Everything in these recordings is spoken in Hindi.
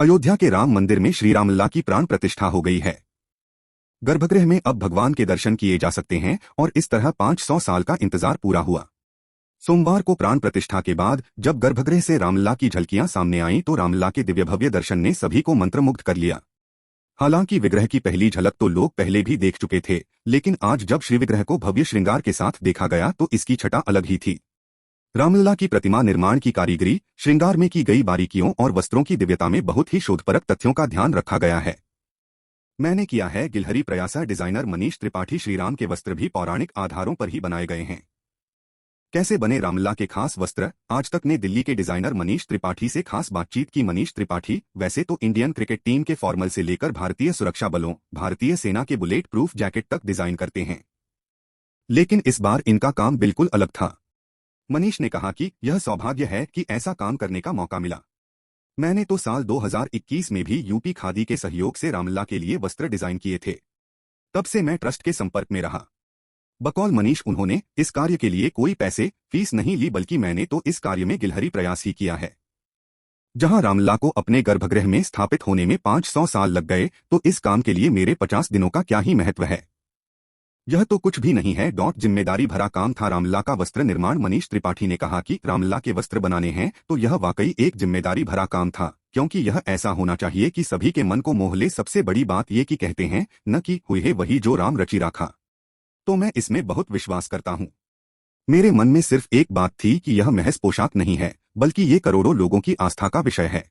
अयोध्या के राम मंदिर में श्री रामलला की प्राण प्रतिष्ठा हो गई है। गर्भगृह में अब भगवान के दर्शन किए जा सकते हैं और इस तरह 500 साल का इंतजार पूरा हुआ। सोमवार को प्राण प्रतिष्ठा के बाद जब गर्भगृह से रामलला की झलकियां सामने आईं तो रामलला के दिव्य भव्य दर्शन ने सभी को मंत्रमुग्ध कर लिया। हालांकि विग्रह की पहली झलक तो लोग पहले भी देख चुके थे, लेकिन आज जब श्री विग्रह को भव्य श्रृंगार के साथ देखा गया तो इसकी छटा अलग ही थी। रामलला की प्रतिमा निर्माण की कारीगरी, श्रृंगार में की गई बारीकियों और वस्त्रों की दिव्यता में बहुत ही शोधपरक तथ्यों का ध्यान रखा गया है। मैंने किया है गिलहरी प्रयासा डिजाइनर मनीष त्रिपाठी। श्रीराम के वस्त्र भी पौराणिक आधारों पर ही बनाए गए हैं। कैसे बने रामलला के खास वस्त्र? आज तक ने दिल्ली के डिजाइनर मनीष त्रिपाठी से खास बातचीत की। मनीष त्रिपाठी वैसे तो इंडियन क्रिकेट टीम के फॉर्मल से लेकर भारतीय सुरक्षा बलों, भारतीय सेना के बुलेट प्रूफ जैकेट तक डिजाइन करते हैं, लेकिन इस बार इनका काम बिल्कुल अलग था। मनीष ने कहा कि यह सौभाग्य है कि ऐसा काम करने का मौका मिला। मैंने तो साल 2021 में भी यूपी खादी के सहयोग से रामलला के लिए वस्त्र डिजाइन किए थे। तब से मैं ट्रस्ट के संपर्क में रहा। बकौल मनीष उन्होंने इस कार्य के लिए कोई पैसे फीस नहीं ली, बल्कि मैंने तो इस कार्य में गिलहरी प्रयास ही किया है। जहां रामलला को अपने गर्भगृह में स्थापित होने में 500 साल लग गए तो इस काम के लिए मेरे 50 दिनों का क्या ही महत्व है। यह तो कुछ भी नहीं है। जिम्मेदारी भरा काम था रामलला का वस्त्र निर्माण। मनीष त्रिपाठी ने कहा कि रामलला के वस्त्र बनाने हैं तो यह वाकई एक जिम्मेदारी भरा काम था, क्योंकि यह ऐसा होना चाहिए कि सभी के मन को मोह ले। सबसे बड़ी बात ये कि कहते हैं न कि हुए है वही जो राम रचि राखा, तो मैं इसमें बहुत विश्वास करता हूँ। मेरे मन में सिर्फ एक बात थी कि यह महज पोशाक नहीं है, बल्कि ये करोड़ों लोगों की आस्था का विषय है।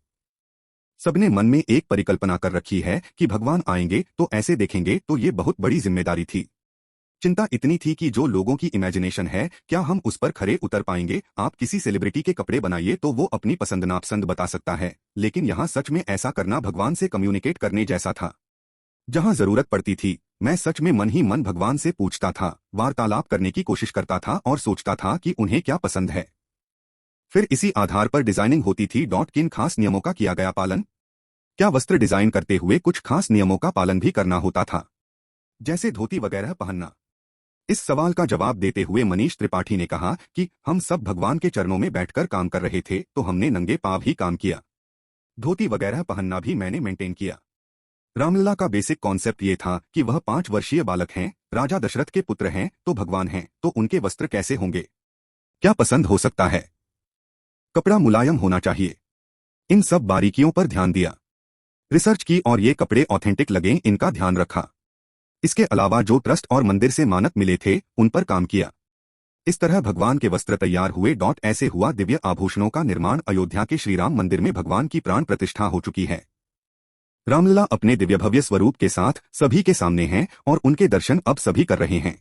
सबने मन में एक परिकल्पना कर रखी है कि भगवान आएंगे तो ऐसे देखेंगे, तो ये बहुत बड़ी जिम्मेदारी थी। चिंता इतनी थी कि जो लोगों की इमेजिनेशन है, क्या हम उस पर खरे उतर पाएंगे? आप किसी सेलिब्रिटी के कपड़े बनाइए तो वो अपनी पसंद नापसंद बता सकता है, लेकिन यहाँ सच में ऐसा करना भगवान से कम्युनिकेट करने जैसा था। जहाँ जरूरत पड़ती थी मैं सच में मन ही मन भगवान से पूछता था, वार्तालाप करने की कोशिश करता था और सोचता था कि उन्हें क्या पसंद है। फिर इसी आधार पर डिजाइनिंग होती थी। किन खास नियमों का किया गया पालन? क्या वस्त्र डिजाइन करते हुए कुछ खास नियमों का पालन भी करना होता था, जैसे धोती वगैरह पहनना? इस सवाल का जवाब देते हुए मनीष त्रिपाठी ने कहा कि हम सब भगवान के चरणों में बैठकर काम कर रहे थे तो हमने नंगे पांव ही काम किया। धोती वगैरह पहनना भी मैंने मेंटेन किया। रामलला का बेसिक कॉन्सेप्ट ये था कि वह 5 वर्षीय बालक हैं, राजा दशरथ के पुत्र हैं, तो भगवान हैं तो उनके वस्त्र कैसे होंगे? क्या पसंद हो सकता है? कपड़ा मुलायम होना चाहिए। इन सब बारीकियों पर ध्यान दिया, रिसर्च की और ये कपड़े ऑथेंटिक लगे, इनका ध्यान रखा। इसके अलावा जो ट्रस्ट और मंदिर से मानक मिले थे उन पर काम किया। इस तरह भगवान के वस्त्र तैयार हुए। ऐसे हुआ दिव्य आभूषणों का निर्माण। अयोध्या के श्री राम मंदिर में भगवान की प्राण प्रतिष्ठा हो चुकी है। रामलला अपने दिव्य भव्य स्वरूप के साथ सभी के सामने हैं और उनके दर्शन अब सभी कर रहे हैं।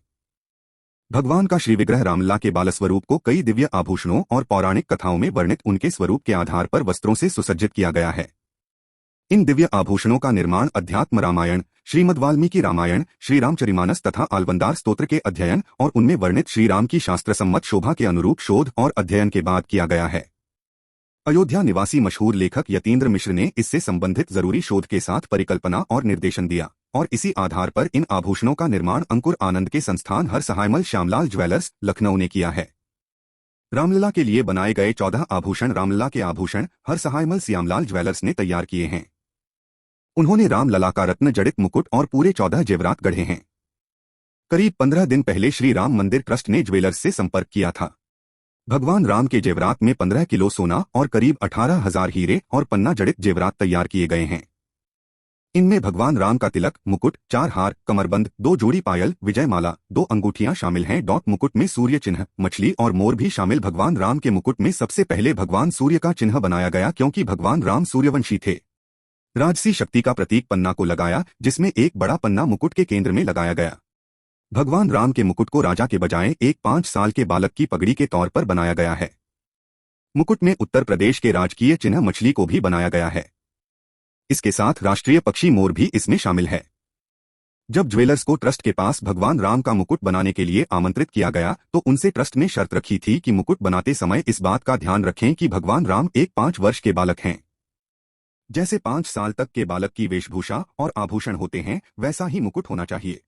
भगवान का श्री विग्रह रामलला के बाल स्वरूप को कई दिव्य आभूषणों और पौराणिक कथाओं में वर्णित उनके स्वरूप के आधार पर वस्त्रों से सुसज्जित किया गया है। इन दिव्य आभूषणों का निर्माण अध्यात्म रामायण, श्रीमद् वाल्मीकि रामायण, श्री रामचरितमानस तथा आलवंदार स्तोत्र के अध्ययन और उनमें वर्णित श्री राम की शास्त्र सम्मत शोभा के अनुरूप शोध और अध्ययन के बाद किया गया है। अयोध्या निवासी मशहूर लेखक यतीन्द्र मिश्र ने इससे संबंधित जरूरी शोध के साथ परिकल्पना और निर्देशन दिया और इसी आधार पर इन आभूषणों का निर्माण अंकुर आनंद के संस्थान हर सहायमल श्यामलाल ज्वेलर्स, लखनऊ ने किया है। रामलला के लिए बनाए गए 14 आभूषण रामलला के आभूषण हर सहायमल श्यामलाल ज्वेलर्स ने तैयार किए हैं। उन्होंने रामलला का रत्न जड़ित मुकुट और पूरे 14 जेवरात गढ़े हैं। करीब 15 दिन पहले श्री राम मंदिर ट्रस्ट ने ज्वेलर्स से संपर्क किया था। भगवान राम के जेवरात में 15 किलो सोना और करीब 18,000 हीरे और पन्ना जड़ित जेवरात तैयार किए गए हैं। इनमें भगवान राम का तिलक, मुकुट, 4 हार, कमरबंद, 2 जोड़ी पायल, विजयमाला, 2 अंगूठियां शामिल हैं। मुकुट में सूर्य चिन्ह, मछली और मोर भी शामिल। भगवान राम के मुकुट में सबसे पहले भगवान सूर्य का चिन्ह बनाया गया, क्योंकि भगवान राम सूर्यवंशी थे। राजसी शक्ति का प्रतीक पन्ना को लगाया, जिसमें एक बड़ा पन्ना मुकुट के केंद्र में लगाया गया। भगवान राम के मुकुट को राजा के बजाय एक 5 साल के बालक की पगड़ी के तौर पर बनाया गया है। मुकुट में उत्तर प्रदेश के राजकीय चिन्ह मछली को भी बनाया गया है। इसके साथ राष्ट्रीय पक्षी मोर भी इसमें शामिल है। जब ज्वेलर्स को ट्रस्ट के पास भगवान राम का मुकुट बनाने के लिए आमंत्रित किया गया तो उनसे ट्रस्ट ने शर्त रखी थी कि मुकुट बनाते समय इस बात का ध्यान रखें कि भगवान राम एक 5 वर्ष के बालक हैं। जैसे 5 साल तक के बालक की वेशभूषा और आभूषण होते हैं, वैसा ही मुकुट होना चाहिए।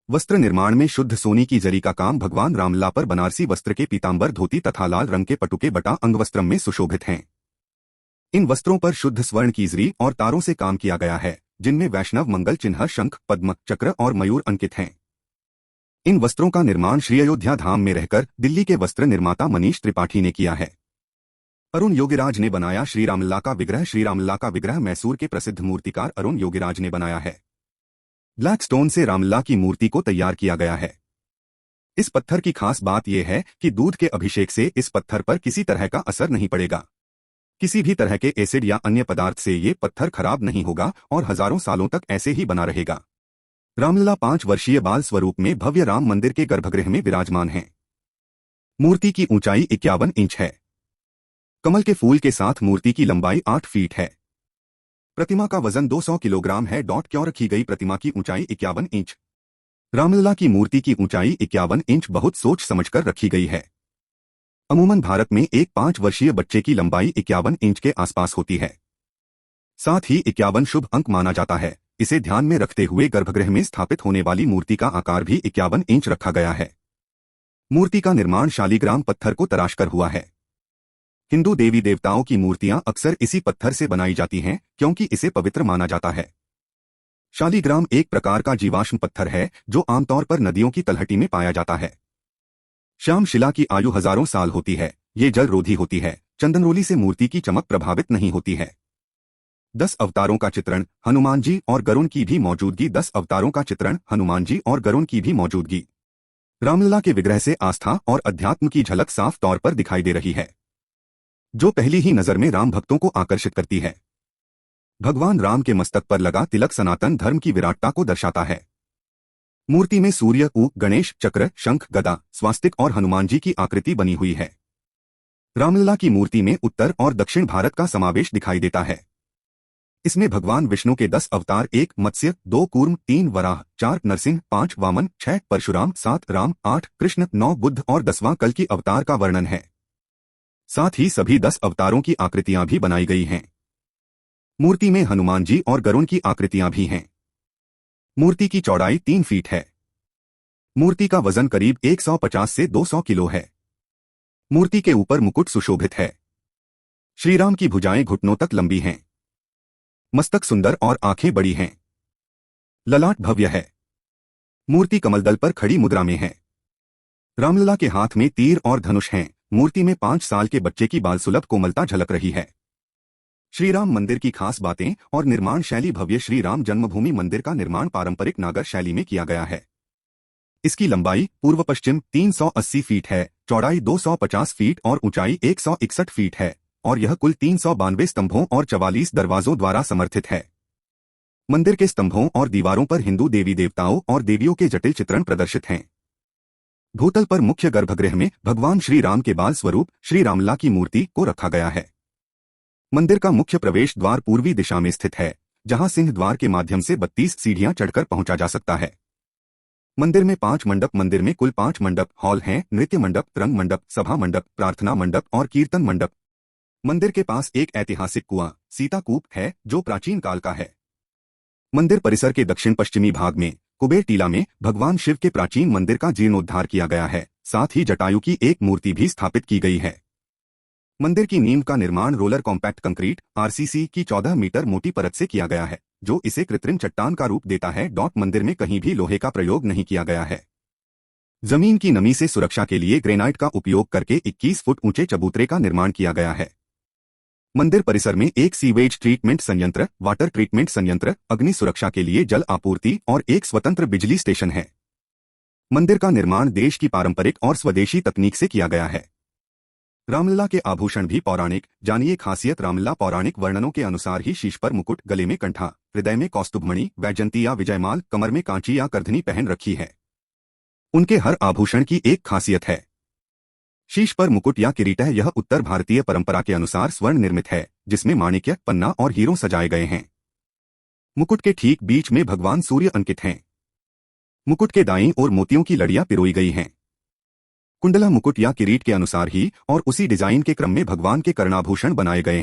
वस्त्र निर्माण में शुद्ध सोने की जरी का काम भगवान रामलला पर बनारसी वस्त्र के पीतांबर धोती तथा लाल रंग के पटुके बटा अंगवस्त्रम में सुशोभित हैं। इन वस्त्रों पर शुद्ध स्वर्ण की जरी और तारों से काम किया गया है, जिनमें वैष्णव मंगल चिन्ह, शंख, पद्म, चक्र और मयूर अंकित हैं। इन वस्त्रों का निर्माण श्री अयोध्या धाम में रहकर दिल्ली के वस्त्र निर्माता मनीष त्रिपाठी ने किया है। अरुण योगीराज ने बनाया श्री रामलला का विग्रह। श्री रामलला का विग्रह मैसूर के प्रसिद्ध मूर्तिकार अरुण योगीराज ने बनाया है। ब्लैक स्टोन से रामलला की मूर्ति को तैयार किया गया है। इस पत्थर की खास बात यह है कि दूध के अभिषेक से इस पत्थर पर किसी तरह का असर नहीं पड़ेगा। किसी भी तरह के एसिड या अन्य पदार्थ से ये पत्थर खराब नहीं होगा और हजारों सालों तक ऐसे ही बना रहेगा। रामलला 5 वर्षीय बाल स्वरूप में भव्य राम मंदिर के गर्भगृह में विराजमान हैं। मूर्ति की ऊंचाई 51 इंच है। कमल के फूल के साथ मूर्ति की लंबाई 8 फीट है। प्रतिमा का वजन 200 किलोग्राम है। क्यों रखी गई प्रतिमा की ऊंचाई 51 इंच? रामलला की मूर्ति की ऊंचाई 51 इंच बहुत सोच समझकर रखी गई है। अमूमन भारत में एक 5 वर्षीय बच्चे की लंबाई 51 इंच के आसपास होती है। साथ ही 51 शुभ अंक माना जाता है। इसे ध्यान में रखते हुए गर्भगृह में स्थापित होने वाली मूर्ति का आकार भी 51 इंच रखा गया है। मूर्ति का निर्माण शालीग्राम पत्थर को तराशकर हुआ है। हिंदू देवी देवताओं की मूर्तियां अक्सर इसी पत्थर से बनाई जाती हैं, क्योंकि इसे पवित्र माना जाता है। शालीग्राम एक प्रकार का जीवाश्म पत्थर है जो आमतौर पर नदियों की तलहटी में पाया जाता है। श्याम शिला की आयु हजारों साल होती है। ये जल रोधी होती है। चंदनरोली से मूर्ति की चमक प्रभावित नहीं होती है। 10 अवतारों का चित्रण, हनुमान जी और गरुण की भी मौजूदगी। 10 अवतारों का चित्रण, हनुमान जी और गरुण की भी मौजूदगी। रामलला के विग्रह से आस्था और अध्यात्म की झलक साफ तौर पर दिखाई दे रही है, जो पहली ही नजर में राम भक्तों को आकर्षित करती है। भगवान राम के मस्तक पर लगा तिलक सनातन धर्म की विराटता को दर्शाता है। मूर्ति में सूर्य, ऊक, गणेश, चक्र, शंख, गदा, स्वास्तिक और हनुमान जी की आकृति बनी हुई है। रामलला की मूर्ति में उत्तर और दक्षिण भारत का समावेश दिखाई देता है। इसमें भगवान विष्णु के 10 अवतार, 1 मत्स्य, 2 कूर्म, 3 वराह, 4 नरसिंह, 5 वामन, 6 परशुराम, 7 राम, 8 कृष्ण, 9 बुद्ध और 10वां कल की अवतार का वर्णन है। साथ ही सभी 10 अवतारों की आकृतियां भी बनाई गई हैं। मूर्ति में हनुमान जी और गरुण की आकृतियां भी हैं। मूर्ति की चौड़ाई 3 फीट है। मूर्ति का वजन करीब 150 से 200 किलो है। मूर्ति के ऊपर मुकुट सुशोभित है। श्रीराम की भुजाएं घुटनों तक लंबी हैं। मस्तक सुंदर और आंखें बड़ी हैं। ललाट भव्य है। मूर्ति कमलदल पर खड़ी मुद्रा में है। रामलला के हाथ में तीर और धनुष हैं। मूर्ति में 5 साल के बच्चे की बाल सुलभ कोमलता झलक रही है। श्रीराम मंदिर की खास बातें और निर्माण शैली। भव्य श्री राम जन्मभूमि मंदिर का निर्माण पारंपरिक नागर शैली में किया गया है। इसकी लंबाई पूर्व पश्चिम 380 फीट है, चौड़ाई 250 फीट और ऊंचाई 161 फीट है, और यह कुल 392 स्तंभों और 44 दरवाजों द्वारा समर्थित है। मंदिर के स्तंभों और दीवारों पर हिंदू देवी देवताओं और देवियों के जटिल चित्रण प्रदर्शित हैं। भूतल पर मुख्य गर्भगृह में भगवान श्री राम के बाल स्वरूप श्री रामलला की मूर्ति को रखा गया है। मंदिर का मुख्य प्रवेश द्वार पूर्वी दिशा में स्थित है, जहां सिंह द्वार के माध्यम से 32 सीढ़ियां चढ़कर पहुंचा जा सकता है। मंदिर में 5 मंडप। मंदिर में कुल 5 मंडप हॉल हैं: नृत्य मंडप, रंग मंडप, सभा मंडप, प्रार्थना मंडप और कीर्तन मंडप। मंदिर के पास एक ऐतिहासिक कुआं सीताकूप है, जो प्राचीन काल का है। मंदिर परिसर के दक्षिण पश्चिमी भाग में कुबेर टीला में भगवान शिव के प्राचीन मंदिर का जीर्णोद्धार किया गया है। साथ ही जटायु की एक मूर्ति भी स्थापित की गई है। मंदिर की नींव का निर्माण रोलर कॉम्पैक्ट कंक्रीट आरसीसी की 14 मीटर मोटी परत से किया गया है, जो इसे कृत्रिम चट्टान का रूप देता है। मंदिर में कहीं भी लोहे का प्रयोग नहीं किया गया है। जमीन की नमी से सुरक्षा के लिए ग्रेनाइट का उपयोग करके 21 फुट ऊंचे चबूतरे का निर्माण किया गया है। मंदिर परिसर में एक सीवेज ट्रीटमेंट संयंत्र, वाटर ट्रीटमेंट संयंत्र, अग्नि सुरक्षा के लिए जल आपूर्ति और एक स्वतंत्र बिजली स्टेशन है। मंदिर का निर्माण देश की पारंपरिक और स्वदेशी तकनीक से किया गया है। रामलला के आभूषण भी पौराणिक। जानिए खासियत। रामलला पौराणिक वर्णनों के अनुसार ही शीश पर मुकुट, गले में कंठा, हृदय में कौस्तुभमणि, वैजयंती या विजयमाल, कमर में कांची या करधनी पहन रखी है। उनके हर आभूषण की एक खासियत है। शीश पर मुकुट या किरीट है। यह उत्तर भारतीय परंपरा के अनुसार स्वर्ण निर्मित है, जिसमें माणिक्य, पन्ना और हीरों सजाए गए हैं। मुकुट के ठीक बीच में भगवान सूर्य अंकित हैं। मुकुट के दाईं ओर मोतियों की लड़ियां पिरोई गई हैं। कुंडला मुकुट या किरीट के अनुसार ही और उसी डिजाइन के क्रम में भगवान के कर्णाभूषण बनाए गए हैं।